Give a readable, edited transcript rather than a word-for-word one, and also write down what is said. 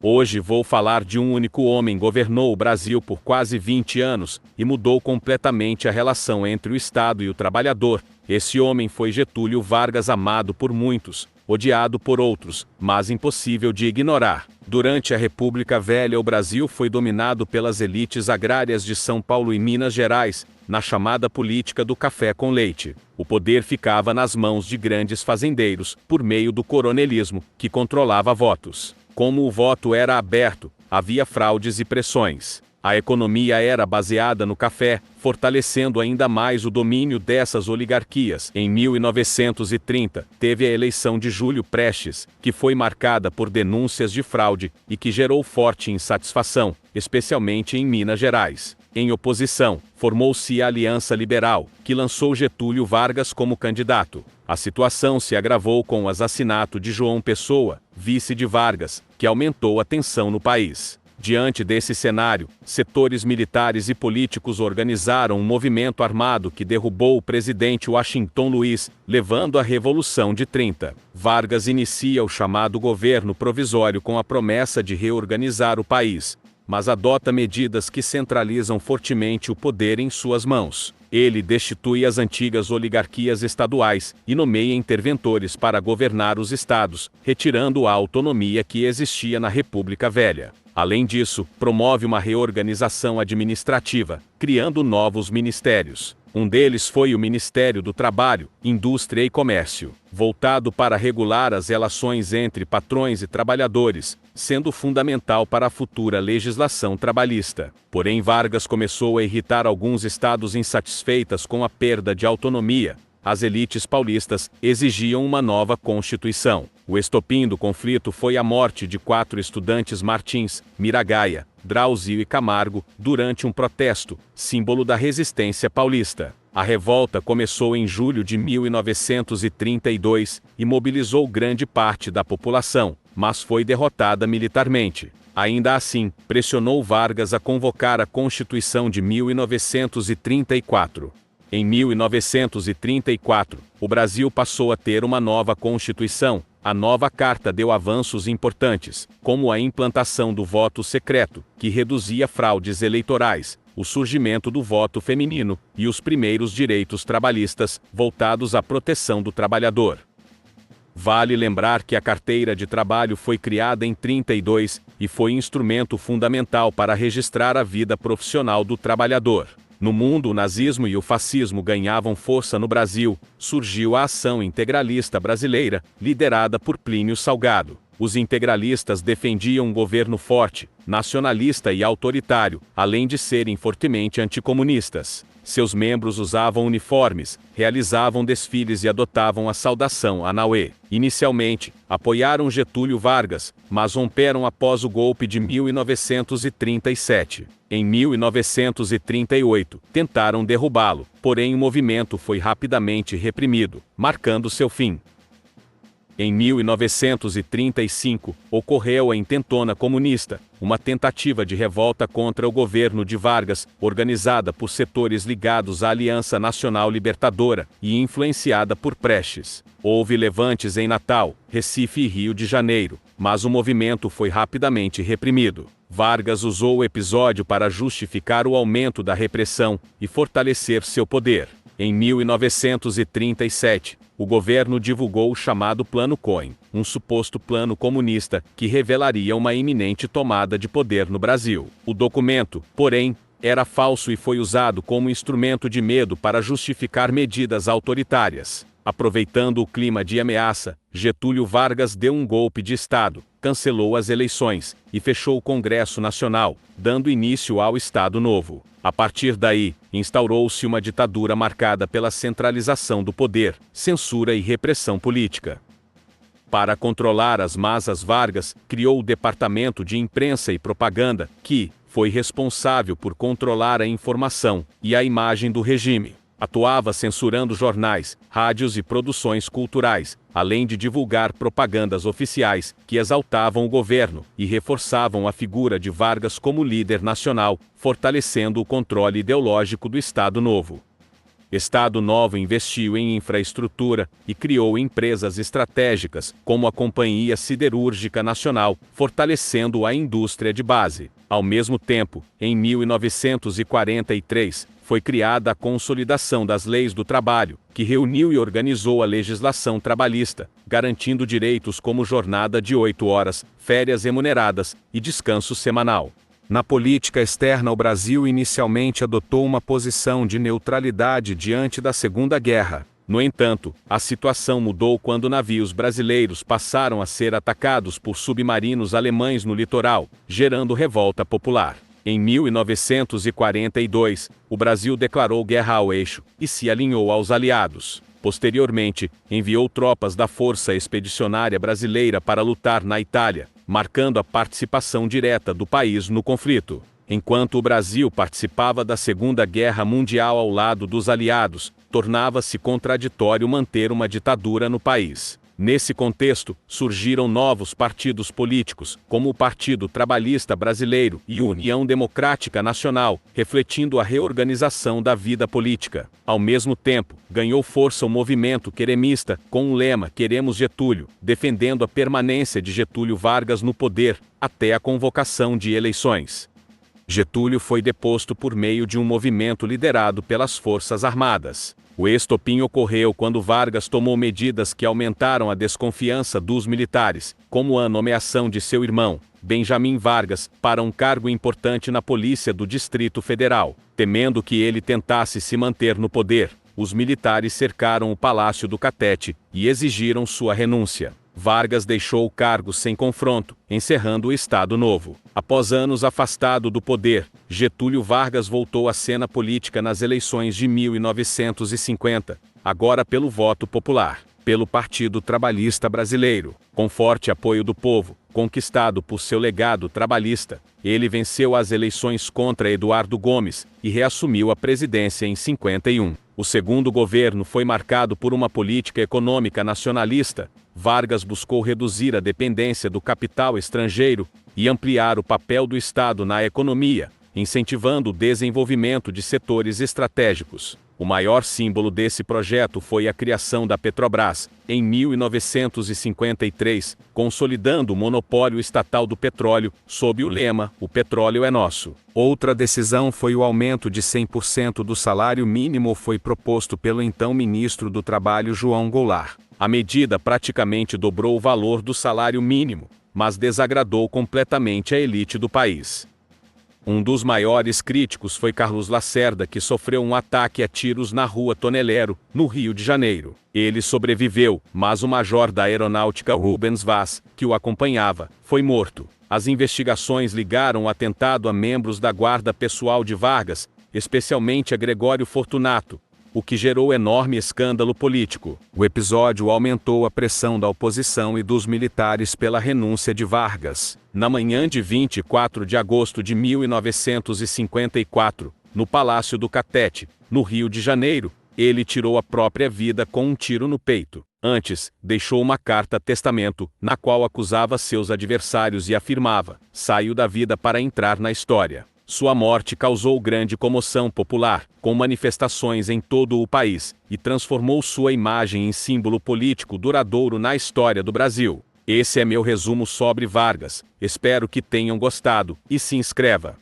Hoje vou falar de um único homem que governou o Brasil por quase 20 anos e mudou completamente a relação entre o Estado e o trabalhador. Esse homem foi Getúlio Vargas, amado por muitos, odiado por outros, mas impossível de ignorar. Durante a República Velha, o Brasil foi dominado pelas elites agrárias de São Paulo e Minas Gerais, na chamada política do café com leite. O poder ficava nas mãos de grandes fazendeiros, por meio do coronelismo, que controlava votos. Como o voto era aberto, havia fraudes e pressões. A economia era baseada no café, fortalecendo ainda mais o domínio dessas oligarquias. Em 1930, teve a eleição de Júlio Prestes, que foi marcada por denúncias de fraude e que gerou forte insatisfação, especialmente em Minas Gerais. Em oposição, formou-se a Aliança Liberal, que lançou Getúlio Vargas como candidato. A situação se agravou com o assassinato de João Pessoa, vice de Vargas, que aumentou a tensão no país. Diante desse cenário, setores militares e políticos organizaram um movimento armado que derrubou o presidente Washington Luiz, levando à Revolução de 30. Vargas inicia o chamado governo provisório com a promessa de reorganizar o país, mas adota medidas que centralizam fortemente o poder em suas mãos. Ele destitui as antigas oligarquias estaduais e nomeia interventores para governar os estados, retirando a autonomia que existia na República Velha. Além disso, promove uma reorganização administrativa, criando novos ministérios. Um deles foi o Ministério do Trabalho, Indústria e Comércio, voltado para regular as relações entre patrões e trabalhadores, sendo fundamental para a futura legislação trabalhista. Porém, Vargas começou a irritar alguns estados insatisfeitas com a perda de autonomia. As elites paulistas exigiam uma nova Constituição. O estopim do conflito foi a morte de 4 estudantes Martins, Miragaia, Drauzio e Camargo, durante um protesto, símbolo da resistência paulista. A revolta começou em julho de 1932 e mobilizou grande parte da população, mas foi derrotada militarmente. Ainda assim, pressionou Vargas a convocar a Constituição de 1934. Em 1934, o Brasil passou a ter uma nova Constituição. A nova Carta deu avanços importantes, como a implantação do voto secreto, que reduzia fraudes eleitorais, o surgimento do voto feminino e os primeiros direitos trabalhistas, voltados à proteção do trabalhador. Vale lembrar que a carteira de trabalho foi criada em 32 e foi instrumento fundamental para registrar a vida profissional do trabalhador. No mundo, o nazismo e o fascismo ganhavam força no Brasil, surgiu a Ação Integralista Brasileira, liderada por Plínio Salgado. Os integralistas defendiam um governo forte, nacionalista e autoritário, além de serem fortemente anticomunistas. Seus membros usavam uniformes, realizavam desfiles e adotavam a saudação Anauê. Inicialmente, apoiaram Getúlio Vargas, mas romperam após o golpe de 1937. Em 1938, tentaram derrubá-lo, porém o movimento foi rapidamente reprimido, marcando seu fim. Em 1935, ocorreu a Intentona Comunista, uma tentativa de revolta contra o governo de Vargas, organizada por setores ligados à Aliança Nacional Libertadora e influenciada por Prestes. Houve levantes em Natal, Recife e Rio de Janeiro, mas o movimento foi rapidamente reprimido. Vargas usou o episódio para justificar o aumento da repressão e fortalecer seu poder. Em 1937, o governo divulgou o chamado Plano Cohen, um suposto plano comunista que revelaria uma iminente tomada de poder no Brasil. O documento, porém, era falso e foi usado como instrumento de medo para justificar medidas autoritárias. Aproveitando o clima de ameaça, Getúlio Vargas deu um golpe de Estado, cancelou as eleições e fechou o Congresso Nacional, dando início ao Estado Novo. A partir daí, instaurou-se uma ditadura marcada pela centralização do poder, censura e repressão política. Para controlar as massas, Vargas criou o Departamento de Imprensa e Propaganda, que foi responsável por controlar a informação e a imagem do regime. Atuava censurando jornais, rádios e produções culturais, além de divulgar propagandas oficiais que exaltavam o governo e reforçavam a figura de Vargas como líder nacional, fortalecendo o controle ideológico do Estado Novo. Estado Novo investiu em infraestrutura e criou empresas estratégicas, como a Companhia Siderúrgica Nacional, fortalecendo a indústria de base. Ao mesmo tempo, em 1943, foi criada a Consolidação das Leis do Trabalho, que reuniu e organizou a legislação trabalhista, garantindo direitos como jornada de 8 horas, férias remuneradas e descanso semanal. Na política externa, o Brasil inicialmente adotou uma posição de neutralidade diante da Segunda Guerra. No entanto, a situação mudou quando navios brasileiros passaram a ser atacados por submarinos alemães no litoral, gerando revolta popular. Em 1942, o Brasil declarou guerra ao eixo e se alinhou aos aliados. Posteriormente, enviou tropas da Força Expedicionária Brasileira para lutar na Itália, marcando a participação direta do país no conflito. Enquanto o Brasil participava da Segunda Guerra Mundial ao lado dos aliados, tornava-se contraditório manter uma ditadura no país. Nesse contexto, surgiram novos partidos políticos, como o Partido Trabalhista Brasileiro e União Democrática Nacional, refletindo a reorganização da vida política. Ao mesmo tempo, ganhou força o movimento queremista, com o lema "Queremos Getúlio", defendendo a permanência de Getúlio Vargas no poder, até a convocação de eleições. Getúlio foi deposto por meio de um movimento liderado pelas Forças Armadas. O estopim ocorreu quando Vargas tomou medidas que aumentaram a desconfiança dos militares, como a nomeação de seu irmão, Benjamin Vargas, para um cargo importante na Polícia do Distrito Federal. Temendo que ele tentasse se manter no poder, os militares cercaram o Palácio do Catete e exigiram sua renúncia. Vargas deixou o cargo sem confronto, encerrando o Estado Novo. Após anos afastado do poder, Getúlio Vargas voltou à cena política nas eleições de 1950, agora pelo voto popular, pelo Partido Trabalhista Brasileiro. Com forte apoio do povo, conquistado por seu legado trabalhista, ele venceu as eleições contra Eduardo Gomes e reassumiu a presidência em 51. O segundo governo foi marcado por uma política econômica nacionalista. Vargas buscou reduzir a dependência do capital estrangeiro e ampliar o papel do Estado na economia, incentivando o desenvolvimento de setores estratégicos. O maior símbolo desse projeto foi a criação da Petrobras, em 1953, consolidando o monopólio estatal do petróleo, sob o lema "O petróleo é nosso". Outra decisão foi o aumento de 100% do salário mínimo, foi proposto pelo então ministro do Trabalho João Goulart. A medida praticamente dobrou o valor do salário mínimo, mas desagradou completamente a elite do país. Um dos maiores críticos foi Carlos Lacerda, que sofreu um ataque a tiros na Rua Tonelero, no Rio de Janeiro. Ele sobreviveu, mas o major da Aeronáutica Rubens Vaz, que o acompanhava, foi morto. As investigações ligaram o atentado a membros da guarda pessoal de Vargas, especialmente a Gregório Fortunato, o que gerou enorme escândalo político. O episódio aumentou a pressão da oposição e dos militares pela renúncia de Vargas. Na manhã de 24 de agosto de 1954, no Palácio do Catete, no Rio de Janeiro, ele tirou a própria vida com um tiro no peito. Antes, deixou uma carta-testamento, na qual acusava seus adversários e afirmava: "Saiu da vida para entrar na história". Sua morte causou grande comoção popular, com manifestações em todo o país, e transformou sua imagem em símbolo político duradouro na história do Brasil. Esse é meu resumo sobre Vargas. Espero que tenham gostado, e se inscreva.